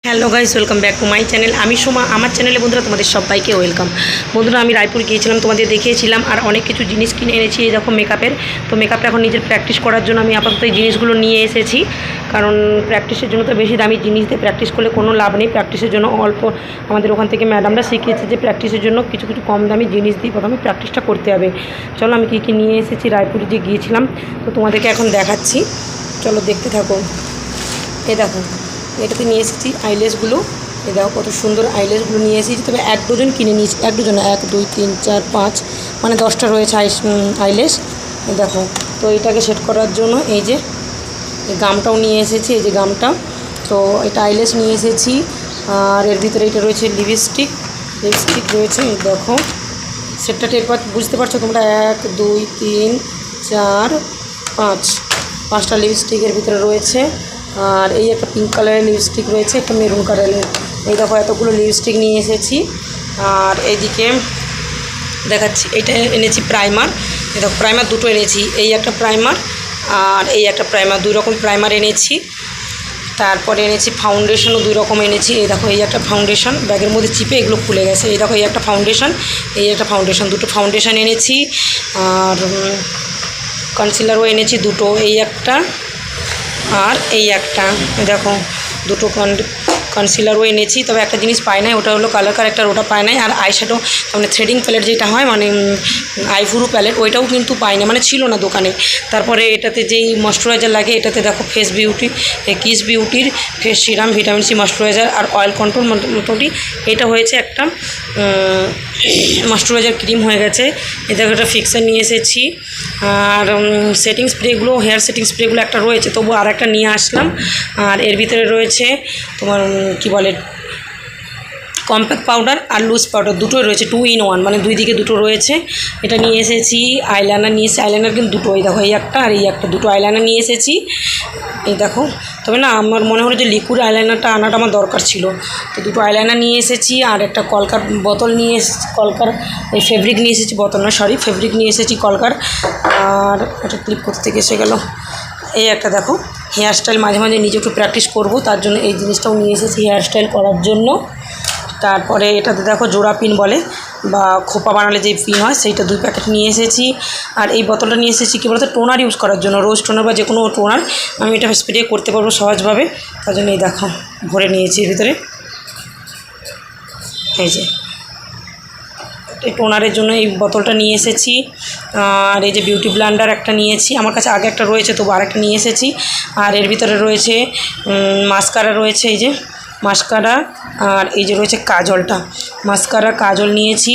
Hello guys, welcome back to my channel. আমি সোমা। আমার চ্যানেলে বন্ধুরা তোমাদের সবাইকে ওয়েলকাম। বন্ধুরা আমি রায়পুর গিয়েছিলাম, তোমাদের দেখিয়েছিলাম, আর অনেক কিছু জিনিস কিনে এনেছি। এই দেখো মেকআপের। তো মেকআপটা এখন নিজের প্র্যাকটিস করার জন্য আমি আপাতত এই জিনিসগুলো নিয়ে এসেছি, কারণ প্র্যাকটিসের জন্য তো বেশি দামি জিনিস দিয়ে প্র্যাকটিস করলে কোনো লাভ নেই। প্র্যাকটিসের জন্য অল্প আমাদের ওখান থেকে ম্যাডামরা শিখিয়েছে যে প্র্যাকটিসের জন্য কিছু কিছু কম দামি জিনিস দিয়ে প্রথমে প্র্যাকটিসটা করতে হবে। চলো আমি কী কী নিয়ে এসেছি রায়পুরে যে গিয়েছিলাম, তো তোমাদেরকে এখন দেখাচ্ছি। চলো দেখতে থাকো। এ দেখো, এটাতে নিয়ে এসেছি আইল্যাশগুলো। এ দেখো কত সুন্দর আইল্যাশগুলো নিয়ে এসেছি। তবে 1 ডজন কিনে নিয়েছি, 1 ডজন, 1 2 3 4 5 মানে 10টা রয়েছে আইল্যাশ। দেখো, তো এটাকে সেট করার জন্য এই যে গামটাও নিয়ে এসেছি। এই যে গামটা, তো এটা আইল্যাশ নিয়ে এসেছি। আর এর ভিতরে এটা রয়েছে লিপস্টিক রয়েছে। এই দেখো সেটটা টের বুঝতে পারছো তোমরা, 1 2 3 4 5টা লিপস্টিকের ভিতরে রয়েছে। আর এই একটা পিঙ্ক কালারের লিপস্টিক রয়েছে, একটা মেরুন কালারের। এই দেখো এতগুলো লিপস্টিক নিয়ে এসেছি। আর এইদিকে দেখাচ্ছি, এটা এনেছি প্রাইমার। এই দেখো প্রাইমার দুটো এনেছি, এই একটা প্রাইমার আর এই একটা প্রাইমার, 2 রকম প্রাইমার এনেছি। তারপরে এনেছি ফাউন্ডেশনও 2 রকম এনেছি। এই দেখো এই একটা ফাউন্ডেশন, ব্যাগের মধ্যে চিপে এগুলো খুলে গেছে। এই দেখো এই একটা ফাউন্ডেশন, এই একটা ফাউন্ডেশন, দুটো ফাউন্ডেশন এনেছি। আর কনসিলারও এনেছি দুটো, এই একটা আর এই একটা। দেখো দুটো কনসিলারও এনেছি। তবে একটা জিনিস পাই নাই, ওটা হলো কালার কারেক্টার, ওটা পাই নাই। আর আইশ্যাডো মানে থ্রেডিং প্যালেট যেটা হয়, মানে আইভুরু প্যালেট, ওইটাও কিন্তু পাই না, মানে ছিল না দোকানে। তারপরে এটাতে যেই ময়শ্চারাইজার লাগে, এটাতে দেখো ফেস বিউটি, কিস বিউটির face serum, vitamin C moisturiser আর অয়েল কন্ট্রোল মোটামুটি এটা হয়েছে। একটা ময়শ্চারাইজার ক্রিম হয়ে গেছে। এই দেখো একটা ফিক্সার নিয়ে এসেছি। আর সেটিং স্প্রেগুলো, হেয়ার সেটিং স্প্রেগুলো একটা রয়েছে, তবু আর একটা নিয়ে আসলাম। আর এর ভিতরে রয়েছে তোমার কি বলে, কম্প্যাক্ট পাউডার আর লুজ পাউডার দুটোই রয়েছে, 2 in 1, মানে 2 দিকে দুটো রয়েছে। এটা নিয়ে এসেছি। আইলাইনার নিয়ে এসেছি, আইলাইনার কিন্তু দুটো, এই দেখো এই একটা আর এই একটা, দুটো আইলাইনার নিয়ে এসেছি। এই দেখো, তবে না আমার মনে হলো যে লিকুইড আইলাইনারটা আনাটা আমার দরকার ছিল, তো দুটো আইলাইনার নিয়ে এসেছি। আর একটা কলকার বোতল নিয়ে এসেছি, কলকার এই ফেব্রিক নিয়ে এসেছি, বোতল না সরি, ফেব্রিক নিয়ে এসেছি কলকার। আর একটা ক্লিপ করতে থেকে এসে গেল। এই একটা দেখো হেয়ার স্টাইল, মাঝে মাঝে নিজে একটু প্র্যাকটিস করব, তার জন্য এই জিনিসটাও নিয়ে এসেছি হেয়ার স্টাইল করার জন্য। তারপরে এটাতে দেখো জোড়া পিন বলে, বা খোপা বানালে যে পিন হয়, সেইটা 2 প্যাকেট নিয়ে এসেছি। আর এই বোতলটা নিয়ে এসেছি কী বলতো, টোনার ইউজ করার জন্য, রোজ টোনার বা যে কোনো টোনার আমি এটা স্প্রে করতে পারবো সহজভাবে, তার জন্য এই দেখো ভরে নিয়েছি এর ভিতরে। এই যে এই টোনারের জন্য এই বোতলটা নিয়ে এসেছি। আর এই যে বিউটি ব্লেন্ডার একটা নিয়েছি, আমার কাছে আগে একটা রয়েছে, তবু আরেকটা নিয়ে এসেছি। আর এর ভিতরে রয়েছে মাস্কারা রয়েছে, এই যে মাস্কারা। আর এই যে রয়েছে কাজলটা, মাস্কারা কাজল নিয়েছি।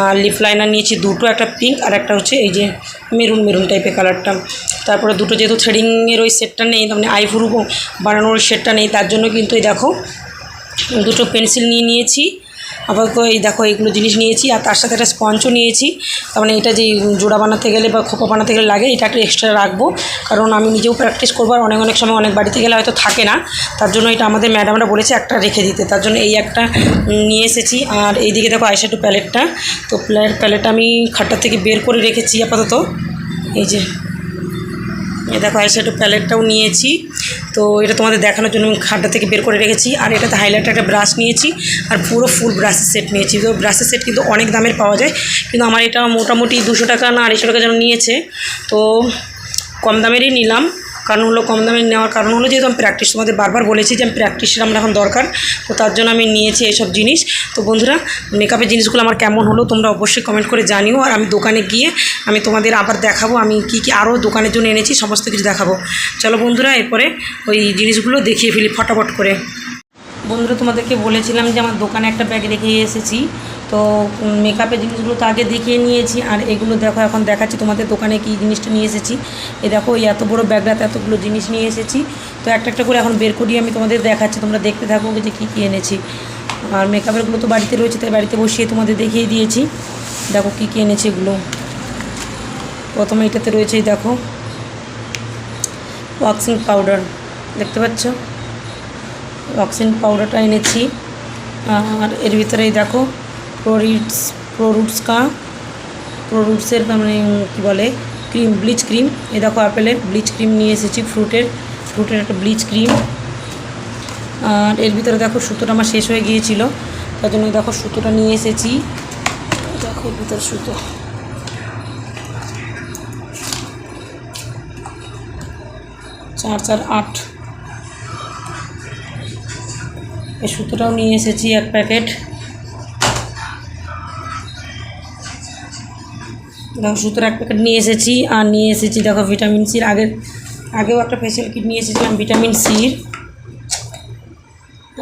আর লিপ লাইনার নিয়েছি দুটো, একটা পিঙ্ক আর একটা হচ্ছে এই যে মেরুন টাইপের কালারটা। তারপরে দুটো যেহেতু থ্রেডিংয়ের ওই সেটটা নেই, মানে আইভুরু বানানোর ওই সেটটা নেই, তার জন্য কিন্তু এই দেখো দুটো পেন্সিল নিয়ে নিয়েছি আপাতত। এই দেখো এইগুলো জিনিস নিয়েছি। আর তার সাথে একটা স্পঞ্জও নিয়েছি, তার মানে এটা যে জোড়া বানাতে গেলে বা খোপা বানাতে গেলে লাগে, এটা একটা এক্সট্রা রাখবো, কারণ আমি নিজেও প্র্যাকটিস করবো। আর অনেক সময় অনেক বাড়িতে গেলে হয়তো থাকে না, তার জন্য এটা আমাদের ম্যাডামরা বলেছে একটা রেখে দিতে, তার জন্য এই একটা নিয়ে এসেছি। আর এইদিকে দেখো আইশ্যাডো প্যালেটটা, তো প্যালেটটা আমি খাটটা থেকে বের করে রেখেছি আপাতত। এই যে দেখো আইশ্যাডো প্যালেটটাও নিয়েছি, তো এটা তোমাদের দেখানোর জন্য আমি খাটটা থেকে বের করে রেখেছি। আর এটাতে হাইলাইটার একটা ব্রাশ নিয়েছি, আর পুরো ফুল ব্রাশের সেট নিয়েছি। তো ব্রাশের সেট কিন্তু অনেক দামের পাওয়া যায়, কিন্তু আমার এটা মোটামুটি 200 টাকা না 250 টাকা যেন নিয়েছে, তো কম দামেরই নিলাম। কারণ হলো কম দামে নেওয়ার কারণ হলো যেহেতু আমি প্র্যাকটিস, তোমাদের বারবার বলেছি যে আমি প্র্যাকটিসের আমরা এখন দরকার, তো তার জন্য আমি নিয়েছি এইসব জিনিস। তো বন্ধুরা মেকআপের জিনিসগুলো আমার কেমন হলো তোমরা অবশ্যই কমেন্ট করে জানিও। আর আমি দোকানে গিয়ে আমি তোমাদের আবার দেখাবো আমি কী কী আরও দোকানের জন্য এনেছি, সমস্ত কিছু দেখাবো। চলো বন্ধুরা এরপরে ওই জিনিসগুলো দেখিয়ে ফেলি ফটাফট করে। বন্ধুরা তোমাদেরকে বলেছিলাম যে আমার দোকানে একটা ব্যাগ রেখে এসেছি, তো মেকআপের জিনিসগুলো তো আগে দেখিয়ে নিয়েছি। আর এগুলো দেখো এখন দেখাচ্ছি তোমাদের দোকানে কী জিনিসটা নিয়ে এসেছি। এই দেখো এই এত বড় ব্যাগটাতে এতগুলো জিনিস নিয়ে এসেছি, তো একটা একটা করে এখন বের করিয়ে আমি তোমাদের দেখাচ্ছি, তোমরা দেখতে থাকো যে কী কী এনেছি। আর মেকআপেরগুলো তো বাড়িতে রয়েছে, তাই বাড়িতে বসিয়ে তোমাদের দেখিয়ে দিয়েছি। দেখো কী কী এনেছি এগুলো। প্রথমে এটাতে রয়েছে এই দেখো ওয়াক্সিং পাউডার, দেখতে পাচ্ছ ওয়াক্সিং পাউডারটা এনেছি। আর এর ভিতরে দেখো প্রোরুটসের মানে কী বলে ক্রিম, ব্লিচ ক্রিম। এই দেখো অ্যাপেলের ব্লিচ ক্রিম নিয়ে এসেছি, ফ্রুটের একটা ব্লিচ ক্রিম। আর এর ভিতরে দেখো সুতোটা আমার শেষ হয়ে গিয়েছিল, তার জন্য দেখো সুতোটা নিয়ে এসেছি। দেখো এর ভিতরে সুতো, 4 4 8, এই সুতোটাও নিয়ে এসেছি 1 প্যাকেট। দেখো সুতোর 1 প্যাকেট নিয়ে এসেছি। আর নিয়ে এসেছি দেখো ভিটামিন সির, আগেও একটা ফেসিয়াল কিট নিয়ে এসেছিলাম ভিটামিন সির,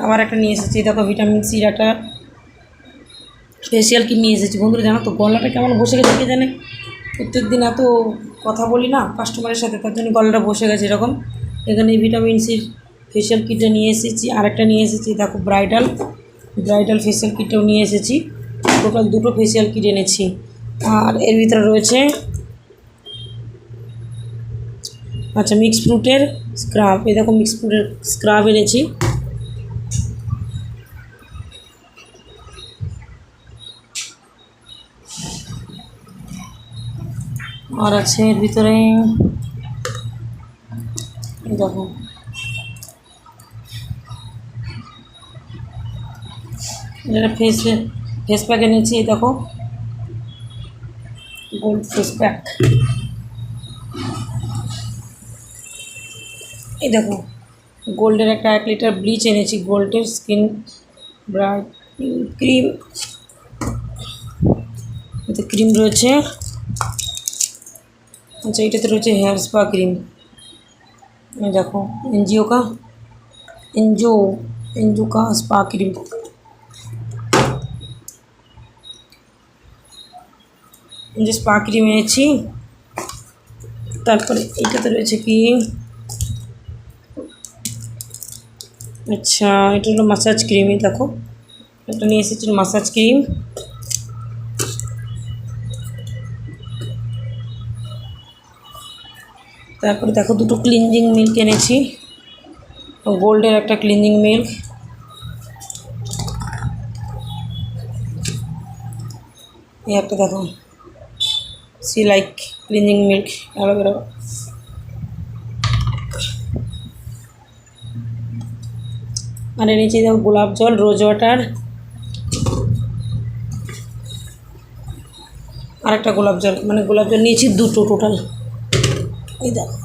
আবার একটা নিয়ে এসেছি দেখো ভিটামিন সির একটা ফেসিয়াল কিট নিয়ে এসেছি। বন্ধুরা জানো তো গলাটা কেমন বসে গেছে কে জানে, প্রত্যেক দিন এত কথা বলি না কাস্টমারের সাথে, তার জন্য গলাটা বসে গেছে এরকম। এখানে ভিটামিন সির ফেসিয়াল কিটটা নিয়ে এসেছি, আরেকটা নিয়ে এসেছি দেখো ব্রাইডাল ফেসিয়াল কিটটাও নিয়ে এসেছি। টোটাল 2টো ফেসিয়াল কিট এনেছি। আর এর ভিতরে রয়েছে আচ্ছা মিক্স ফ্রুটের স্ক্রাব, এই দেখো মিক্স ফ্রুটের স্ক্রাব এনেছি। আর আছে এর ভিতরে দেখো এটা ফেস প্যাক এনেছি, এই দেখো গোল্ড ফেস প্যাক। এই দেখো গোল্ডের একটা 1 লিটার ব্লিচ এনেছি, গোল্ডের স্কিন ব্রাইট ক্রিম, এতে ক্রিম রয়েছে। আচ্ছা এটাতে রয়েছে হেয়ার স্পা ক্রিম, দেখো एनजो का स्पा क्रीम। যে স্পা ক্রিম এনেছি। তারপরে এটাতে রয়েছে কি, আচ্ছা এটা হলো মাসাজ ক্রিম, দেখো এটা নিয়ে এসেছি মাসাজ ক্রিম। তারপরে দেখো 2টো ক্লিনজিং মিল্ক এনেছি, গোল্ডের একটা ক্লিনজিং মিল্ক। এই একটা দেখো see like cleansing milk aloe vera. আর এনেছি দেখো গোলাপ জল রোজ ওয়াটার, আরেকটা গোলাপ জল, মানে গোলাপ জল নিয়েছি 2টো টোটাল। এই দেখো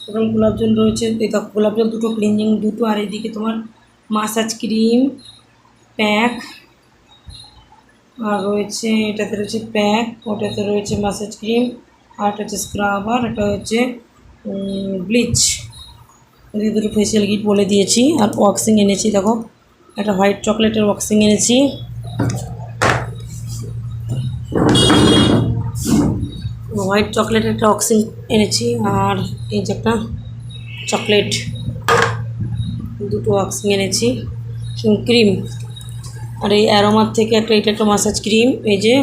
টোটাল গোলাপ জল রয়েছে। এই দেখো গোলাপ জল 2টো, ক্লিনজিং 2টো, আর এদিকে তোমার মাসাজ ক্রিম প্যাক, আর রয়েছে এটাতে রয়েছে প্যাক, ওটাতে রয়েছে মাসাজ ক্রিম, আর একটা হচ্ছে স্ক্রাবার, একটা হচ্ছে ব্লিচ। এদিকে 2টো ফেসিয়াল কিট বলে দিয়েছি। আর ওয়াক্সিং এনেছি দেখো, একটা হোয়াইট চকলেটের ওয়াক্সিং এনেছি। হোয়াইট চকলেটের একটা ওয়াক্সিং এনেছি। আর এই যে একটা চকলেট, 2টো ওয়াক্সিং এনেছি, ক্রিম। আর এই অ্যারোমার থেকে এটা একটা মাসাজ ক্রিম, এই যে।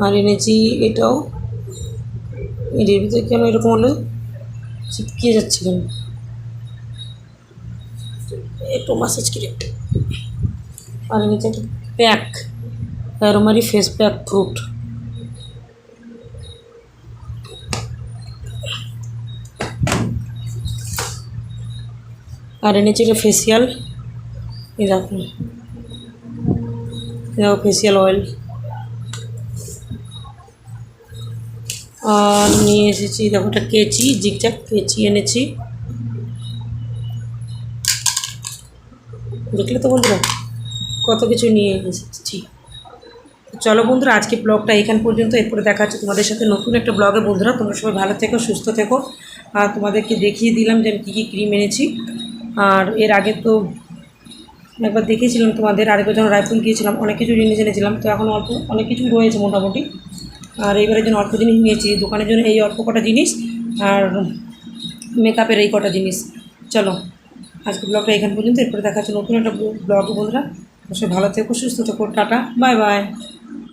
আর এনেছি এটাও, এর ভিতরে কেন এরকম হলো, চিপকে যাচ্ছে কেন, একটু মাসাজ ক্রিম। আর এনেছি একটা প্যাক, অ্যারোমারি ফেস প্যাক ফ্রুট। আর এনেছি এটা ফেসিয়াল, এই দেখো ফেসিয়াল অয়েল। আর নিয়ে এসেছি দেখো একটা কেচি, জিগজ্যাগ কেচি এনেছি। দেখলে তো বন্ধুরা কত কিছু নিয়ে এসেছি। চলো বন্ধুরা আজকে ব্লগটা এখান পর্যন্ত, এরপরে দেখা হচ্ছে তোমাদের সাথে নতুন একটা ব্লগে। বন্ধুরা তোমরা সবাই ভালো থেকো, সুস্থ থেকো। আর তোমাদেরকে দেখিয়ে দিলাম যে আমি কী কী ক্রিম এনেছি। আর এর আগে তো একবার দেখিয়েছিলাম তোমাদের, আরেকবার যখন রায়পুর গিয়েছিলাম অনেক কিছু জিনিস এনেছিলাম, তো এখন অনেক কিছু রয়েছে মোটামুটি। আর এইবারের জন্য অল্প জিনিস নিয়েছি, দোকানের জন্য এই অল্প কটা জিনিস, আর মেকআপের এই কটা জিনিস। চলো আজকে ব্লগটা এখান পর্যন্ত, এরপরে দেখা হচ্ছে নতুন একটা ব্লগ। বন্ধুরা অবশ্যই ভালো থেকো, সুস্থ থেকো, টাটা, বাই বাই।